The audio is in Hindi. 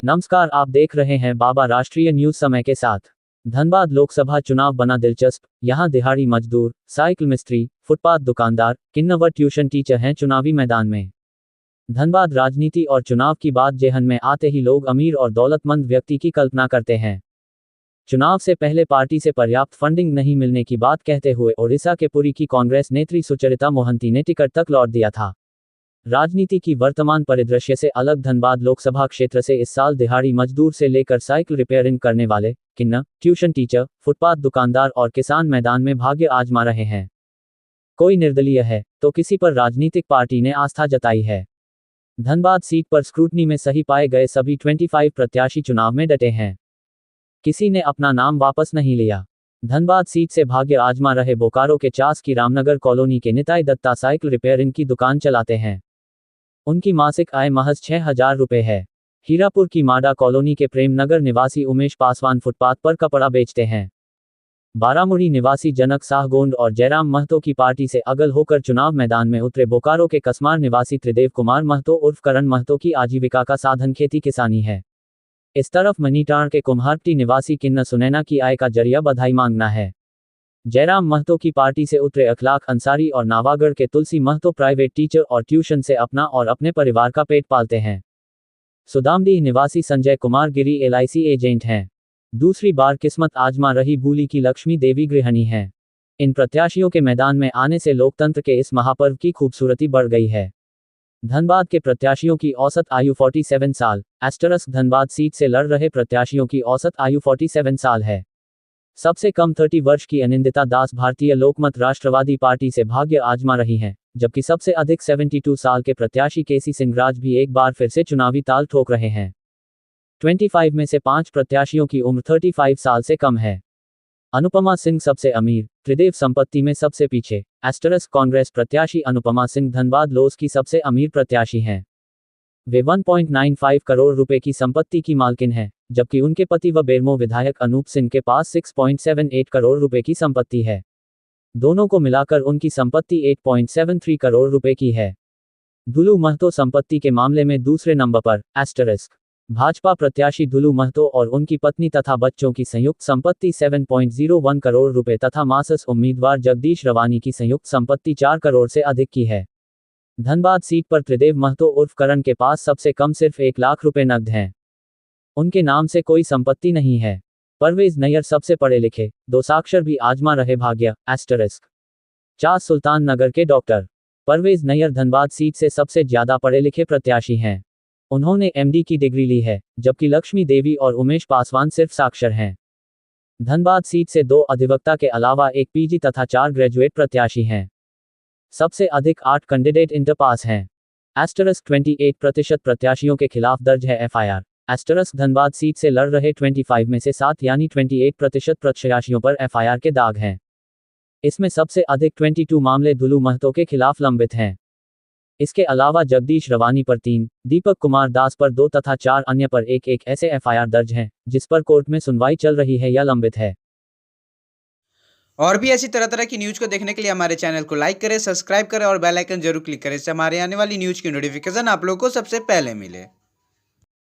नमस्कार, आप देख रहे हैं बाबा राष्ट्रीय न्यूज समय के साथ। धनबाद लोकसभा चुनाव बना दिलचस्प, यहां दिहाड़ी मजदूर, साइकिल मिस्त्री, फुटपाथ दुकानदार, किन्नर ट्यूशन टीचर हैं चुनावी मैदान में। धनबाद राजनीति और चुनाव की बात जेहन में आते ही लोग अमीर और दौलतमंद व्यक्ति की कल्पना करते हैं। चुनाव से पहले पार्टी से पर्याप्त फंडिंग नहीं मिलने की बात कहते हुए ओडिशा के पुरी की कांग्रेस नेत्री सुचरिता मोहंती ने टिकट तक लौट दिया था। राजनीति की वर्तमान परिदृश्य से अलग धनबाद लोकसभा क्षेत्र से इस साल दिहाड़ी मजदूर से लेकर साइकिल रिपेयरिंग करने वाले, किन्नर, ट्यूशन टीचर, फुटपाथ दुकानदार और किसान मैदान में भाग्य आजमा रहे हैं। कोई निर्दलीय है तो किसी पर राजनीतिक पार्टी ने आस्था जताई है। धनबाद सीट पर स्क्रूटनी में सही पाए गए सभी 25 प्रत्याशी चुनाव में डटे हैं। किसी ने अपना नाम वापस नहीं लिया। धनबाद सीट से भाग्य आजमा रहे बोकारो के चास की रामनगर कॉलोनी के निताई दत्ता साइकिल रिपेयरिंग की दुकान चलाते हैं। उनकी मासिक आय महज 6,000 रुपये है। हीरापुर की माडा कॉलोनी के प्रेमनगर निवासी उमेश पासवान फुटपाथ पर कपड़ा बेचते हैं। बारामुड़ी निवासी जनक साहगोंड और जयराम महतो की पार्टी से अगल होकर चुनाव मैदान में उतरे बोकारो के कसमार निवासी त्रिदेव कुमार महतो उर्फ करण महतो की आजीविका का साधन खेती किसानी है। इस तरफ मनीटाण के कुम्हारटी निवासी किन्नर सुनैना की आय का जरिया बधाई मांगना है। जयराम महतो की पार्टी से उतरे अखलाक अंसारी और नावागढ़ के तुलसी महतो प्राइवेट टीचर और ट्यूशन से अपना और अपने परिवार का पेट पालते हैं। सुदामडीह निवासी संजय कुमार गिरी LIC एजेंट हैं। दूसरी बार किस्मत आजमा रही भूली की लक्ष्मी देवी गृहिणी हैं। इन प्रत्याशियों के मैदान में आने से लोकतंत्र के इस महापर्व की खूबसूरती बढ़ गई है। धनबाद के प्रत्याशियों की औसत आयु 47 साल, धनबाद सीट से लड़ रहे प्रत्याशियों की औसत आयु 47 साल है। सबसे कम 30 वर्ष की अनिंदिता दास भारतीय लोकमत राष्ट्रवादी पार्टी से भाग्य आजमा रही हैं, जबकि सबसे अधिक 72 साल के प्रत्याशी केसी सिंहराज भी एक बार फिर से चुनावी ताल ठोक रहे हैं। 25 में से 5 प्रत्याशियों की उम्र 35 साल से कम है। अनुपमा सिंह सबसे अमीर, त्रिदेव संपत्ति में सबसे पीछे। कांग्रेस प्रत्याशी अनुपमा सिंह धनबाद लोस की सबसे अमीर प्रत्याशी हैं। वे 1.95 करोड़ रुपए की संपत्ति की मालकिन हैं, जबकि उनके पति व बेरमो विधायक अनूप सिंह के पास 6.78 करोड़ रुपए की संपत्ति है। दोनों को मिलाकर उनकी संपत्ति 8.73 करोड़ रुपए की है। दुलू महतो संपत्ति के मामले में दूसरे नंबर पर। भाजपा प्रत्याशी दुलू महतो और उनकी पत्नी तथा बच्चों की संयुक्त संपत्ति 7.01 करोड़ रुपए तथा मासस उम्मीदवार जगदीश रवानी की संयुक्त संपत्ति 4 करोड़ से अधिक की है। धनबाद सीट पर त्रिदेव महतो उर्फ करण के पास सबसे कम सिर्फ 1 लाख रुपए नकद हैं। उनके नाम से कोई संपत्ति नहीं है। परवेज नैयर सबसे पढ़े लिखे, 2 साक्षर भी आजमा रहे भाग्य। चास सुल्तान नगर के डॉक्टर परवेज नैयर धनबाद सीट से सबसे ज्यादा पढ़े लिखे प्रत्याशी हैं। उन्होंने MD की डिग्री ली है, जबकि लक्ष्मी देवी और उमेश पासवान सिर्फ साक्षर हैं। धनबाद सीट से 2 अधिवक्ता के अलावा 1 PG तथा 4 ग्रेजुएट प्रत्याशी हैं। सबसे अधिक 8 कैंडिडेट इंटर पास हैं। 28% प्रत्याशियों के खिलाफ दर्ज है FIR। धनबाद सीट से लड़ रहे 25 में से 7 यानी 28% प्रत्याशियों पर FIR के दाग हैं। इसमें सबसे अधिक 22 मामले दुलू महतो के खिलाफ लंबित हैं। इसके अलावा जगदीश रवानी पर 3, दीपक कुमार दास पर 2 तथा 4 अन्य पर 1 ऐसे FIR दर्ज हैं, जिस पर कोर्ट में सुनवाई चल रही है या लंबित है। और भी ऐसी तरह तरह की न्यूज़ को देखने के लिए हमारे चैनल को लाइक करें, सब्सक्राइब करें और बेल आइकन जरूर क्लिक करें, इससे हमारे आने वाली न्यूज़ की नोटिफिकेशन आप लोगों को सबसे पहले मिले।